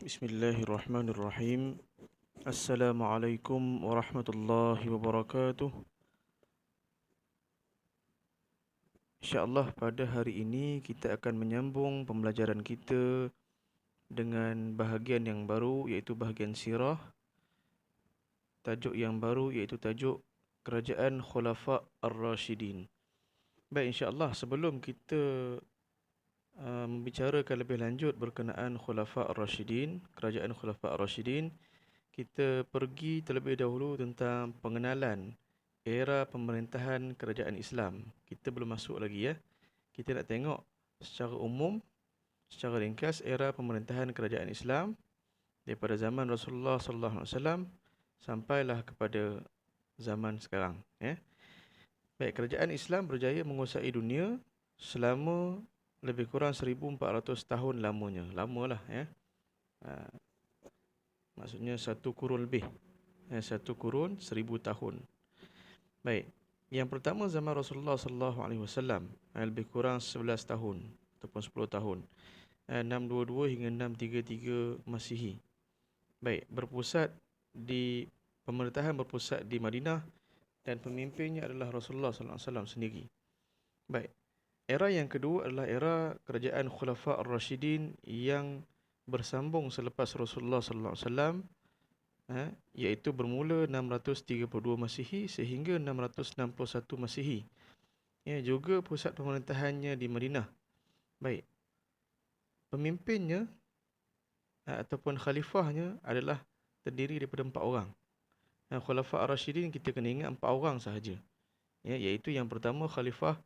Bismillahirrahmanirrahim. Assalamualaikum warahmatullahi wabarakatuh. InsyaAllah pada hari ini kita akan menyambung pembelajaran kita dengan bahagian yang baru, iaitu bahagian sirah. Tajuk yang baru iaitu tajuk Kerajaan Khulafa' Ar-Rashidin. Baik, insyaAllah sebelum kita membicarakan lebih lanjut berkenaan Khulafa' Ar-Rashidin, Kerajaan Khulafa' Ar-Rashidin, kita pergi terlebih dahulu tentang pengenalan era pemerintahan kerajaan Islam. Kita belum masuk lagi ya. Kita nak tengok secara umum, secara ringkas era pemerintahan kerajaan Islam daripada zaman Rasulullah sallallahu alaihi wasallam sampailah kepada zaman sekarang ya. Baik, kerajaan Islam berjaya menguasai dunia selama lebih kurang 1400 tahun lamanya. Lamalah ya. Maksudnya satu kurun lebih. Satu kurun 1000 tahun. Baik. Yang pertama zaman Rasulullah sallallahu alaihi wasallam, lebih kurang 11 tahun ataupun 10 tahun. 622 hingga 633 Masihi. Baik, pemerintahan berpusat di Madinah dan pemimpinnya adalah Rasulullah sallallahu alaihi wasallam sendiri. Baik. Era yang kedua adalah era kerajaan Khulafa' Ar-Rashidin yang bersambung selepas Rasulullah sallallahu alaihi wasallam, iaitu bermula 632 Masihi sehingga 661 Masihi. Ya, juga pusat pemerintahannya di Madinah. Baik. Pemimpinnya ataupun khalifahnya adalah terdiri daripada 4 orang. Khulafa' Ar-Rashidin kita kena ingat 4 orang sahaja. Ya, iaitu yang pertama Khalifah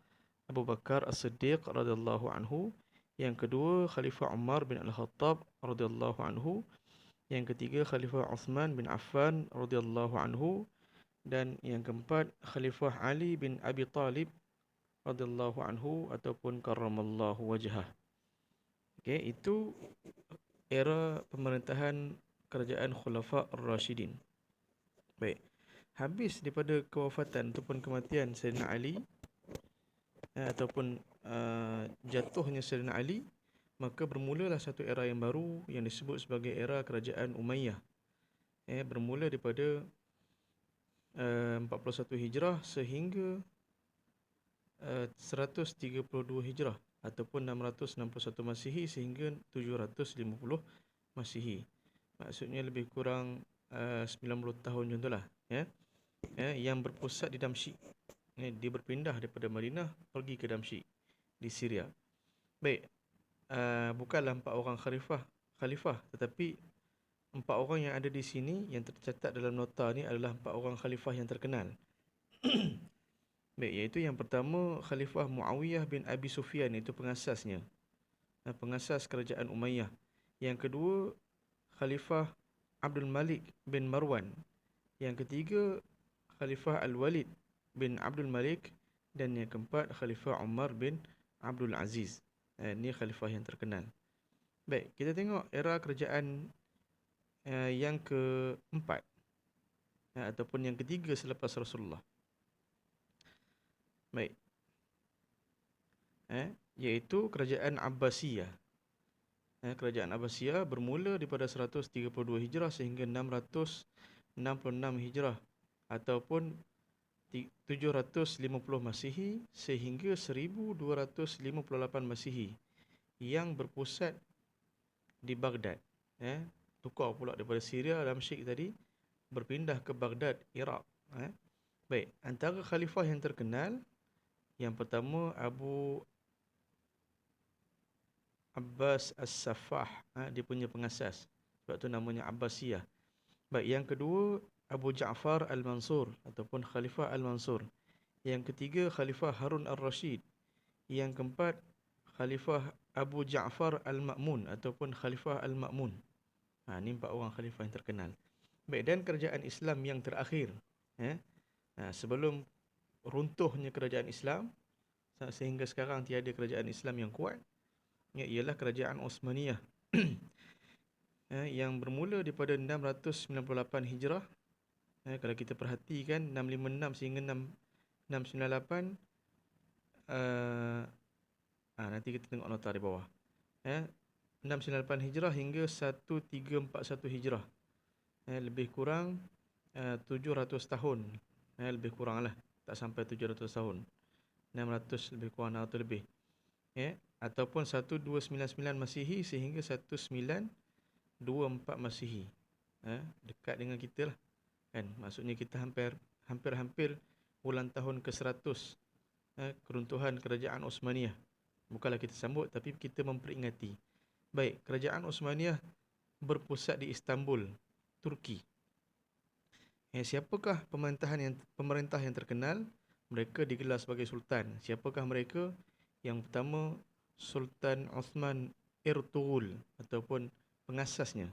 Abu Bakar As-Siddiq radhiyallahu anhu, yang kedua Khalifah Umar bin Al-Khattab radhiyallahu anhu, yang ketiga Khalifah Uthman bin Affan radhiyallahu anhu, dan yang keempat Khalifah Ali bin Abi Talib radhiyallahu anhu ataupun karramallahu wajhah. Okey, itu era pemerintahan kerajaan Khulafa' Ar-Rashidin. Baik. Habis daripada kewafatan ataupun kematian Sayyidina Ali ataupun jatuhnya Sayyidina Ali, maka bermulalah satu era yang baru yang disebut sebagai era kerajaan Umayyah. Bermula daripada 41 Hijrah sehingga 132 Hijrah ataupun 661 Masihi sehingga 750 Masihi. Maksudnya lebih kurang 90 tahun contohlah ya. Yang berpusat di Damsyik. Dia berpindah daripada Madinah pergi ke Damsyik di Syria. Baik, bukanlah 4 orang khalifah, tetapi 4 orang yang ada di sini yang tercatat dalam nota ni adalah 4 orang khalifah yang terkenal. Baik, iaitu yang pertama Khalifah Muawiyah bin Abi Sufyan, itu pengasasnya, pengasas kerajaan Umayyah. Yang kedua Khalifah Abdul Malik bin Marwan. Yang ketiga Khalifah Al-Walid bin Abdul Malik, dan yang keempat Khalifah Umar bin Abdul Aziz. Ini khalifah yang terkenal. Baik, kita tengok era kerajaan yang keempat ataupun yang ketiga selepas Rasulullah. Baik. Iaitu kerajaan Abbasiyah. Kerajaan Abbasiyah bermula daripada 132 Hijrah sehingga 666 Hijrah ataupun 750 Masihi sehingga 1258 Masihi, yang berpusat di Baghdad. Tukar pula daripada Syria, Damsyik tadi, berpindah ke Baghdad, Iraq. Baik, antara khalifah yang terkenal, yang pertama Abu Abbas As-Saffah, dia punya pengasas, sebab tu namanya Abbasiyah. Baik, yang kedua Abu Ja'far Al-Mansur ataupun Khalifah Al-Mansur. Yang ketiga Khalifah Harun Ar-Rashid. Yang keempat Khalifah Abu Ja'far Al-Ma'mun ataupun Khalifah Al-Ma'mun. Ini 4 orang khalifah yang terkenal. Baik, dan kerajaan Islam yang terakhir, sebelum runtuhnya kerajaan Islam sehingga sekarang tiada kerajaan Islam yang kuat, ialah kerajaan Osmaniyah. Yang bermula daripada 698 Hijrah. Kalau kita perhatikan 656 sehingga 698, nanti kita tengok nota di bawah. 698 Hijrah hingga 1341 Hijrah. Lebih kurang 700 tahun. Lebih kurang lah. Tak sampai 700 tahun. 600 lebih kurang 600 lebih. Ataupun 1299 Masihi sehingga 1924 Masihi. Dekat dengan kita lah. Kan? Maksudnya kita hampir ulang tahun ke-100 keruntuhan kerajaan Osmaniyah. Bukanlah kita sambut, tapi kita memperingati. Baik, kerajaan Osmaniyah berpusat di Istanbul, Turki. Siapakah pemerintah yang terkenal? Mereka digelar sebagai sultan. Siapakah mereka? Yang pertama, Sultan Osman Ertugrul ataupun pengasasnya.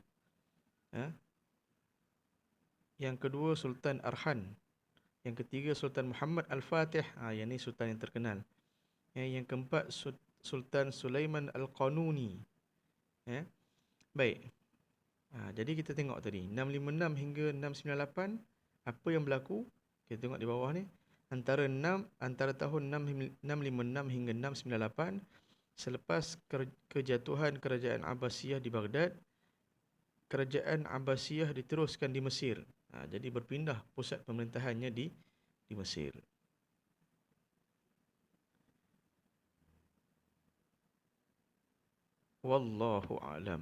Yang kedua, Sultan Arhan. Yang ketiga, Sultan Muhammad Al-Fatih. Yang ni sultan yang terkenal. Yang keempat, Sultan Sulaiman Al-Qanuni. Baik. Jadi kita tengok tadi 656 hingga 698 apa yang berlaku? Kita tengok di bawah ni. Antara tahun 656 hingga 698 selepas kejatuhan kerajaan Abbasiyah di Baghdad, kerajaan Abbasiyah diteruskan di Mesir. Jadi berpindah pusat pemerintahannya di Mesir. Wallahu a'lam.